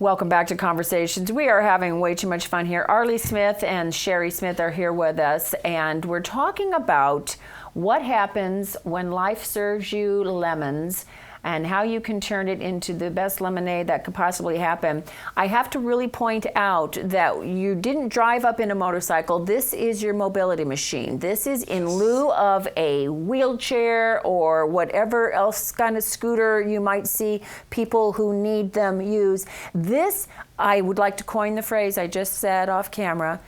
Welcome back to Conversations. We are having way too much fun here. Arlie Smith and Sherry Smith are here with us, and we're talking about what happens when life serves you lemons and how you can turn it into the best lemonade that could possibly happen. I have to really point out that you didn't drive up in a motorcycle. This is your mobility machine. This is in lieu of a wheelchair or whatever else kind of scooter you might see people who need them use. This, I would like to coin the phrase I just said off camera,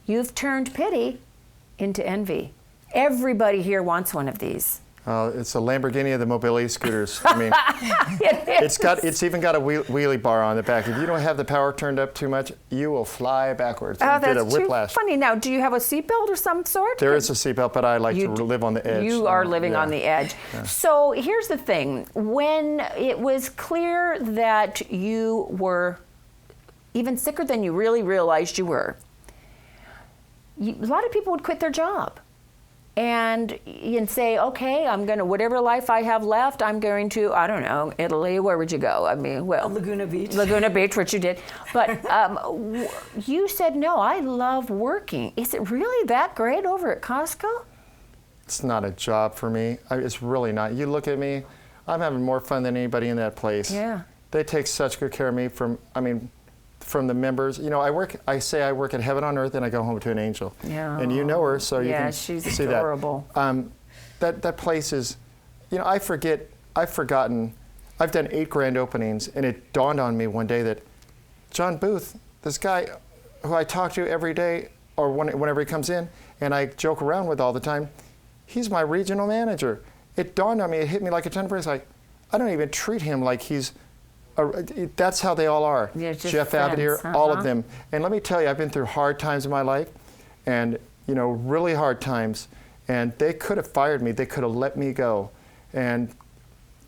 you've turned pity into envy. Everybody here wants one of these. It's a Lamborghini of the mobility scooters. I mean, it's even got a wheelie bar on the back. If you don't have the power turned up too much, you will fly backwards and get a whiplash. Funny. Now, do you have a seatbelt of some sort? There is a seatbelt, but I like to live on the edge. You are living on the edge. Yeah. So here's the thing. When it was clear that you were even sicker than you really realized you were, a lot of people would quit their job. And say, okay, I'm going to, whatever life I have left, I'm going to, I don't know, Italy, where would you go? I mean, well. Laguna Beach. Laguna Beach, which you did. But you said, no, I love working. Is it really that great over at Costco? It's not a job for me. It's really not. You look at me, I'm having more fun than anybody in that place. Yeah. They take such good care of me from the members. You know, I say I work at heaven on earth and I go home to an angel. Yeah. And you know her, so you can she's see adorable. That place is, you know, I've forgotten, I've done 8 grand openings, and it dawned on me one day that John Booth, this guy who I talk to every day or whenever he comes in and I joke around with all the time, he's my regional manager. It dawned on me, it hit me like a ton of bricks, like, I don't even treat him like he's, that's how they all are. Yeah, just Jeff friends, Abadir, all of them. And let me tell you, I've been through hard times in my life, and really hard times. And they could have fired me. They could have let me go. And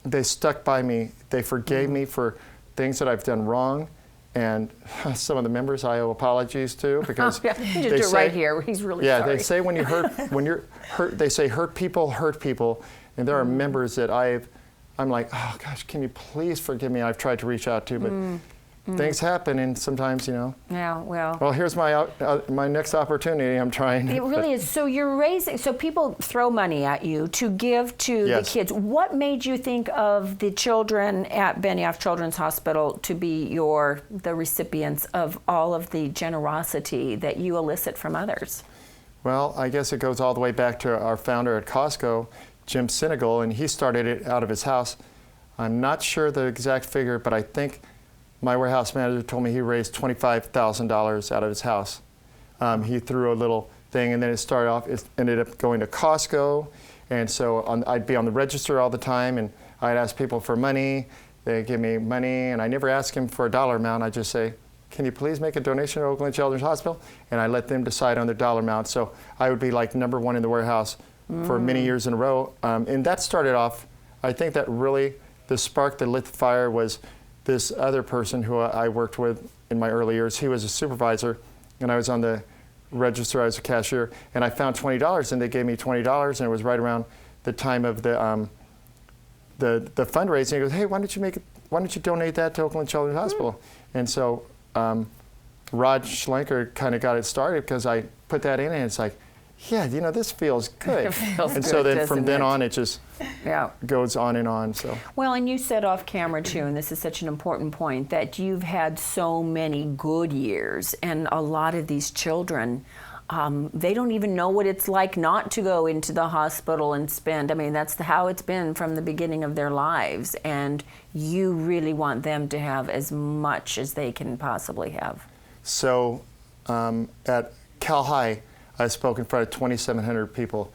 they stuck by me. They forgave me for things that I've done wrong. And some of the members I owe apologies to, because you just do it right here. He's really sorry. Yeah, they say when you're hurt, they say hurt people. And there are members that I'm like, oh gosh, can you please forgive me? I've tried to reach out to, but things happen, and sometimes, Yeah, well. Well, here's my next opportunity. I'm trying. It really is. So you're raising. So people throw money at you to give to the kids. What made you think of the children at Benioff Children's Hospital to be the recipients of all of the generosity that you elicit from others? Well, I guess it goes all the way back to our founder at Costco, Jim Sinegal, and he started it out of his house. I'm not sure the exact figure, but I think my warehouse manager told me he raised $25,000 out of his house. He threw a little thing, and then it ended up going to Costco, and so I'd be on the register all the time, and I'd ask people for money. They'd give me money, and I never ask him for a dollar amount. I just say, can you please make a donation to Oakland Children's Hospital? And I let them decide on their dollar amount. So I would be like #1 in the warehouse for many years in a row. And that started off, I think that really, the spark that lit the fire was this other person who I worked with in my early years. He was a supervisor, and I was on the register, I was a cashier, and I found $20, and they gave me $20, and it was right around the time of the fundraising. He goes, hey, why don't you donate that to Oakland Children's Hospital? And so Rod Schlenker kind of got it started because I put that in, and it's like, yeah, this feels good. It feels and good, so then from then on, it just goes on and on. So. Well, and you said off camera too, and this is such an important point, that you've had so many good years, and a lot of these children, they don't even know what it's like not to go into the hospital and spend. I mean, that's how it's been from the beginning of their lives, and you really want them to have as much as they can possibly have. So at Cal High, I spoke in front of 2,700 people,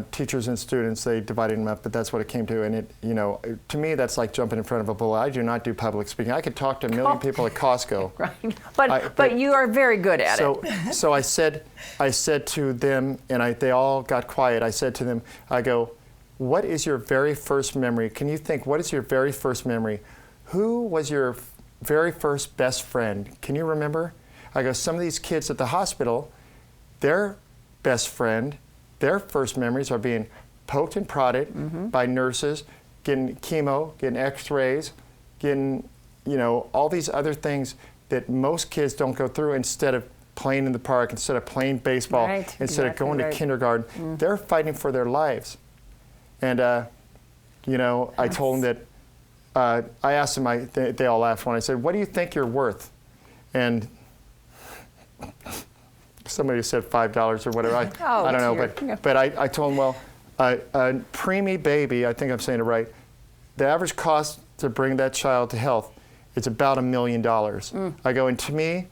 teachers and students. They divided them up, but that's what it came to. And to me, that's like jumping in front of a bull. I do not do public speaking. I could talk to a million people at Costco. Right, but you are very good at it. So I said to them, and they all got quiet. I said to them, I go, what is your very first memory? Can you think, what is your very first memory? Who was your very first best friend? Can you remember? I go, some of these kids at the hospital, their best friend, their first memories are being poked and prodded by nurses, getting chemo, getting x-rays, getting all these other things that most kids don't go through instead of playing in the park, instead of playing baseball, instead of going to kindergarten. They're fighting for their lives. And, I told them that, I asked them, they all laughed when I said, what do you think you're worth? And somebody said $5 or whatever. I don't know, but I told them, well, a preemie baby, I think I'm saying it right, the average cost to bring that child to health is about $1 million. I go, and to me,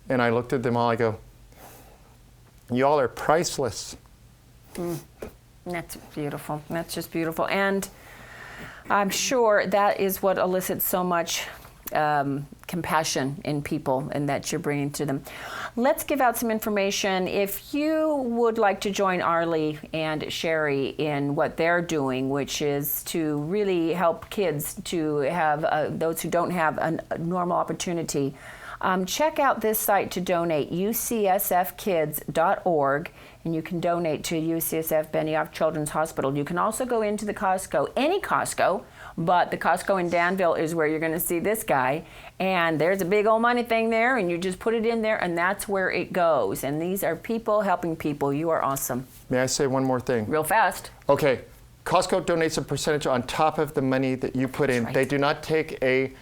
and I looked at them all, I go, y'all are priceless. That's beautiful. That's just beautiful. And I'm sure that is what elicits so much compassion in people and that you're bringing to them. Let's give out some information. If you would like to join Arlie and Sherry in what they're doing, which is to really help kids to have those who don't have a normal opportunity, check out this site to donate, ucsfkids.org, and you can donate to UCSF Benioff Children's Hospital. You can also go into the Costco, any Costco, but the Costco in Danville is where you're going to see this guy, and there's a big old money thing there, and you just put it in there, and that's where it goes. And these are people helping people. You are awesome. May I say one more thing? Real fast. Okay. Costco donates a percentage on top of the money that you put in. Right. They do not take an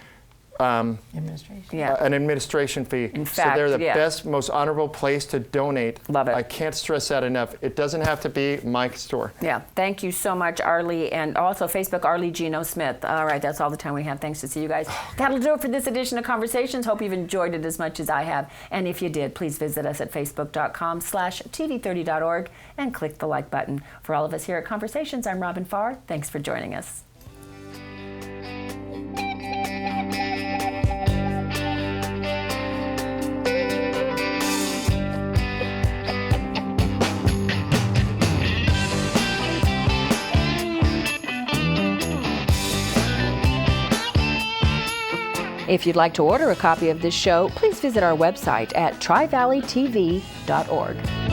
administration fee. In fact, so they're the best, most honorable place to donate. Love it. I can't stress that enough. It doesn't have to be my store. Yeah. Thank you so much, Arlie, and also Facebook, Arlie Gino Smith. All right, that's all the time we have. Thanks to see you guys. That'll do it for this edition of Conversations. Hope you've enjoyed it as much as I have. And if you did, please visit us at facebook.com/tv30.org and click the like button. For all of us here at Conversations, I'm Robin Fahr. Thanks for joining us. If you'd like to order a copy of this show, please visit our website at trivalleytv.org.